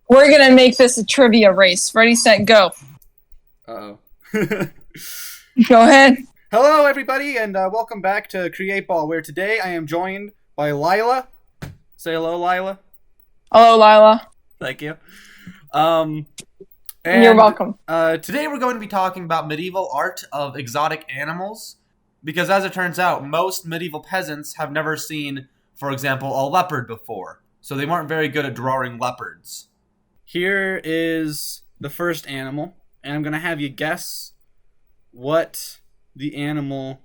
We're gonna make this a trivia race. Ready, set, go. Uh-oh. Go ahead. Hello, everybody, and welcome back to Create Ball, where today I am joined by Lila. Say hello, Lila. Hello, Lila. Thank you. You're welcome. Today we're going to be talking about medieval art of exotic animals, because as it turns out, most medieval peasants have never seen, for example, a leopard before, so they weren't very good at drawing leopards. Here is the first animal, and I'm going to have you guess what the animal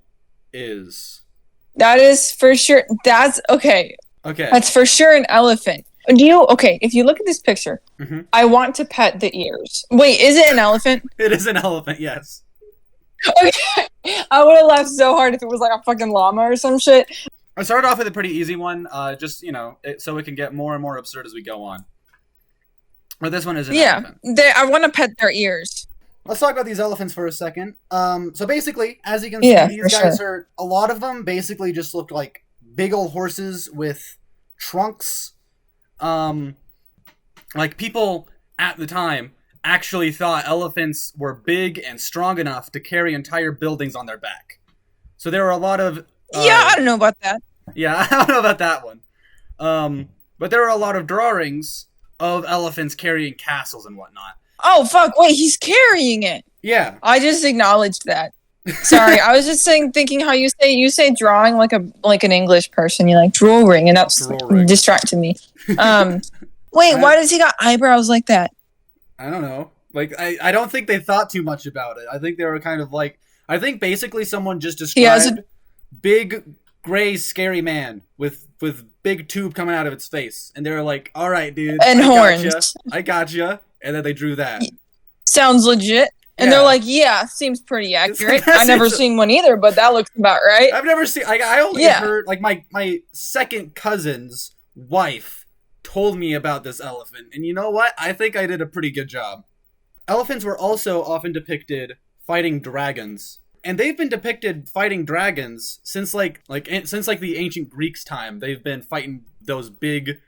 is. That is for sure. That's okay. Okay. That's for sure an elephant. If you look at this picture, I want to pet the ears. Wait, is it an elephant? It is an elephant, yes. Okay. I would have laughed so hard if it was like a fucking llama or some shit. I started off with a pretty easy one, so it can get more and more absurd as we go on. But this one is an elephant. I want to pet their ears. Let's talk about these elephants for a second. So basically, as you can see, these guys are, a lot of them basically just look like big old horses with trunks. Like people at the time actually thought elephants were big and strong enough to carry entire buildings on their back. So there were a lot of... I don't know about that. Yeah, I don't know about that one. But there were a lot of drawings of elephants carrying castles and whatnot. Oh, fuck. Wait, he's carrying it. Yeah. I just acknowledged that. Sorry, I was just thinking how you say drawing like an English person. You like drawing, and that's distracted me. Wait, why does he got eyebrows like that? I don't know. Like, I don't think they thought too much about it. I think they were kind of like... I think basically someone just described big, gray, scary man with big tube coming out of its face. And they were like, all right, dude. And horns. I gotcha. And then they drew that. Sounds legit. And they're like, yeah, seems pretty accurate. I've never seen one either, but that looks about right. I've never seen... I only heard... Like, my second cousin's wife told me about this elephant. And you know what? I think I did a pretty good job. Elephants were also often depicted fighting dragons. And they've been depicted fighting dragons since the ancient Greeks' time. They've been fighting those big,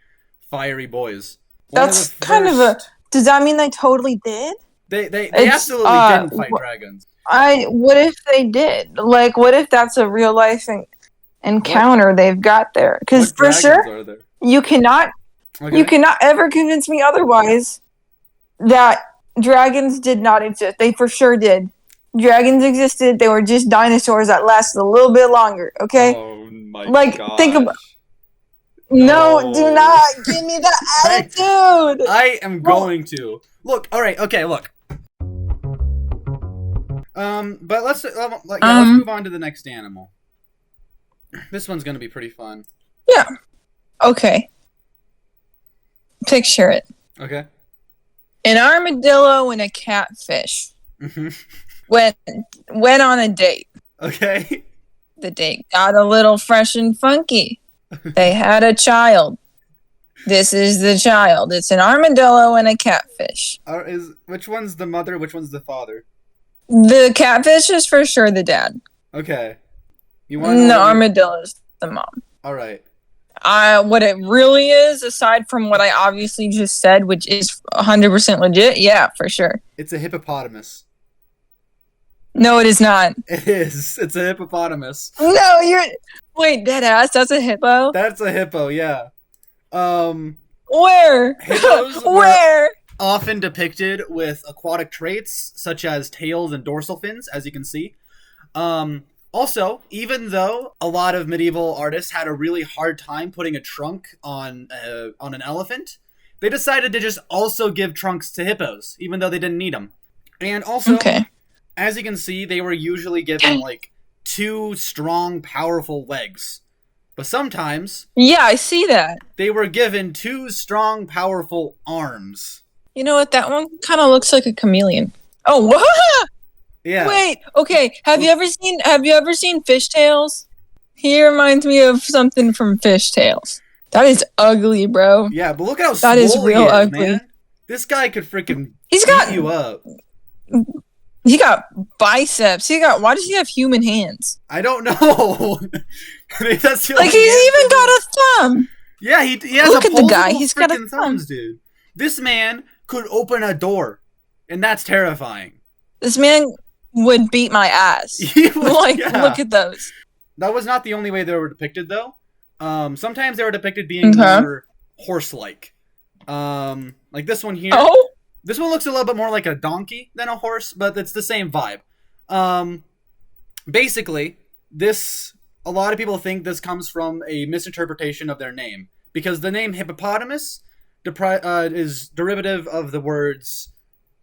fiery boys. That's kind of a... Does that mean they totally did? They absolutely didn't fight dragons. What if they did? Like, what if that's a real life encounter they've got there? Because for sure, you cannot ever convince me otherwise that dragons did not exist. They for sure did. Dragons existed. They were just dinosaurs that lasted a little bit longer. Okay. Oh my gosh. Think about. No, do not give me that attitude. I am going to. Look, alright, okay, look. But let's move on to the next animal. This one's gonna be pretty fun. Yeah. Okay. Picture it. Okay. An armadillo and a catfish went on a date. Okay. The date got a little fresh and funky. They had a child. This is the child. It's an armadillo and a catfish. Which one's the mother? Which one's the father? The catfish is for sure the dad. Okay. The armadillo is the mom. All right. What it really is, aside from what I obviously just said, which is 100% legit, yeah, for sure. It's a hippopotamus. No, it is not. It is. It's a hippopotamus. No, wait, dead ass. That's a hippo. That's a hippo. Yeah. Where? Hippos Where? Often depicted with aquatic traits such as tails and dorsal fins, as you can see. Also, even though a lot of medieval artists had a really hard time putting a trunk on an elephant, they decided to just also give trunks to hippos, even though they didn't need them. And also, as you can see, they were usually given like 2 strong, powerful legs. But sometimes... Yeah, I see that. They were given 2 strong, powerful arms. You know what? That one kind of looks like a chameleon. Oh, what? Yeah. Wait, okay. Have you ever seen Fishtails? He reminds me of something from Fishtails. That is ugly, bro. Yeah, but look how that is real ugly. Man. This guy could freaking beat you up. He got biceps. Why does he have human hands? I don't know. That's like he's even got a thumb. Yeah, he has Look at the guy. He's got a thumb, dude. This man could open a door, and that's terrifying. This man would beat my ass. Look at those. That was not the only way they were depicted, though. Sometimes they were depicted being more horse-like. Like this one here. Oh? This one looks a little bit more like a donkey than a horse, but it's the same vibe. Basically, a lot of people think this comes from a misinterpretation of their name, because the name hippopotamus is derivative of the words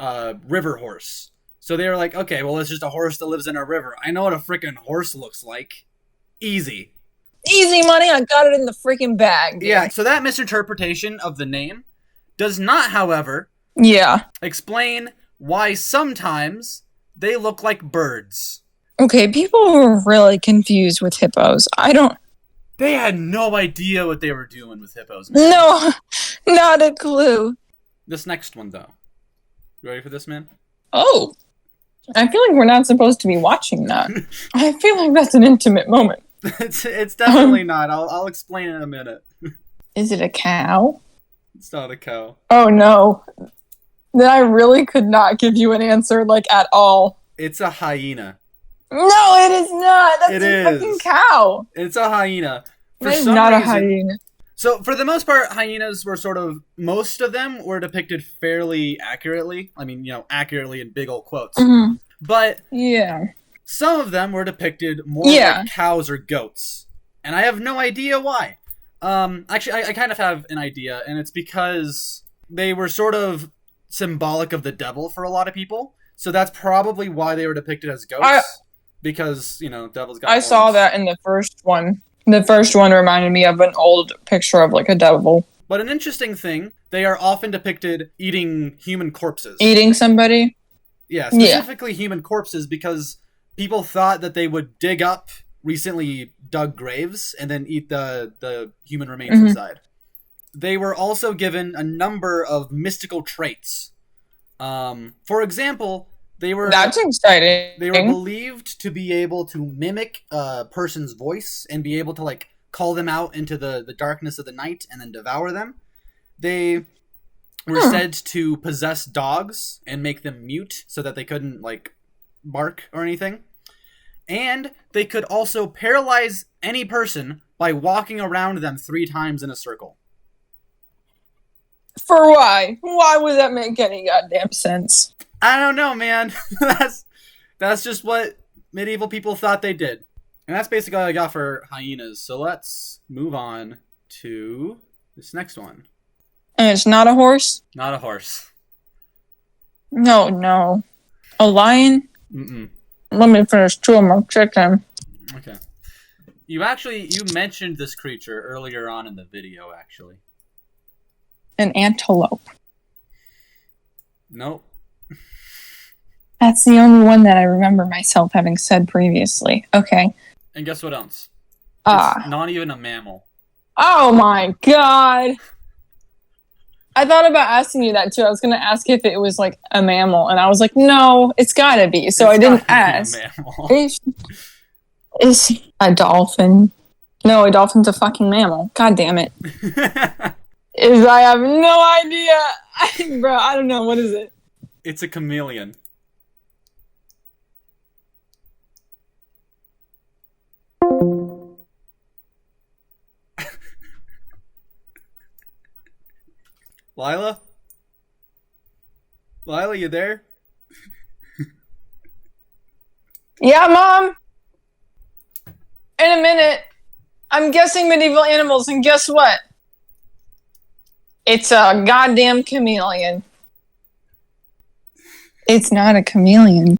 river horse. So they were like, okay, well, it's just a horse that lives in a river. I know what a freaking horse looks like. Easy. Easy money, I got it in the freaking bag. Yeah, so that misinterpretation of the name does not, however, explain why sometimes they look like birds. Okay, people were really confused with hippos. They had no idea what they were doing with hippos, man. No, not a clue. This next one, though. You ready for this, man? Oh. I feel like we're not supposed to be watching that. I feel like that's an intimate moment. It's definitely not. I'll explain in a minute. Is it a cow? It's not a cow. Oh, no. Then I really could not give you an answer, at all. It's a hyena. No, it is not. That's a fucking cow. It's a hyena. It's not a hyena. So, for the most part, hyenas were most of them were depicted fairly accurately. I mean, accurately in big old quotes. Mm-hmm. But some of them were depicted more like cows or goats. And I have no idea why. Actually, I kind of have an idea, and it's because they were sort of symbolic of the devil for a lot of people. So that's probably why they were depicted as ghosts. Because, devil's got horns. Saw that in the first one. The first one reminded me of an old picture of, a devil. But an interesting thing, they are often depicted eating human corpses. Eating somebody? Yeah, specifically human corpses, because people thought that they would dig up recently dug graves and then eat the human remains inside. They were also given a number of mystical traits. For example, That's exciting. They were believed to be able to mimic a person's voice and be able to call them out into the darkness of the night and then devour them. They were said to possess dogs and make them mute so that they couldn't bark or anything. And they could also paralyze any person by walking around them 3 times in a circle. For why? Why would that make any goddamn sense? I don't know, man. That's just what medieval people thought they did. And that's basically all I got for hyenas. So let's move on to this next one. And it's not a horse? Not a horse. No. A lion? Mm-mm. Let me finish 2 of my chicken. Okay. You mentioned this creature earlier on in the video, actually. An antelope. Nope. That's the only one that I remember myself having said previously. Okay. And guess what else? It's not even a mammal. Oh my god! I thought about asking you that too. I was going to ask if it was a mammal, and I was like, no, it's gotta be. So I didn't ask. Is a dolphin? No, a dolphin's a fucking mammal. God damn it. I have no idea. Bro, I don't know. What is it? It's a chameleon. Lila? Lila, you there? Yeah, Mom. In a minute. I'm guessing medieval animals, and guess what? It's a goddamn chameleon. It's not a chameleon.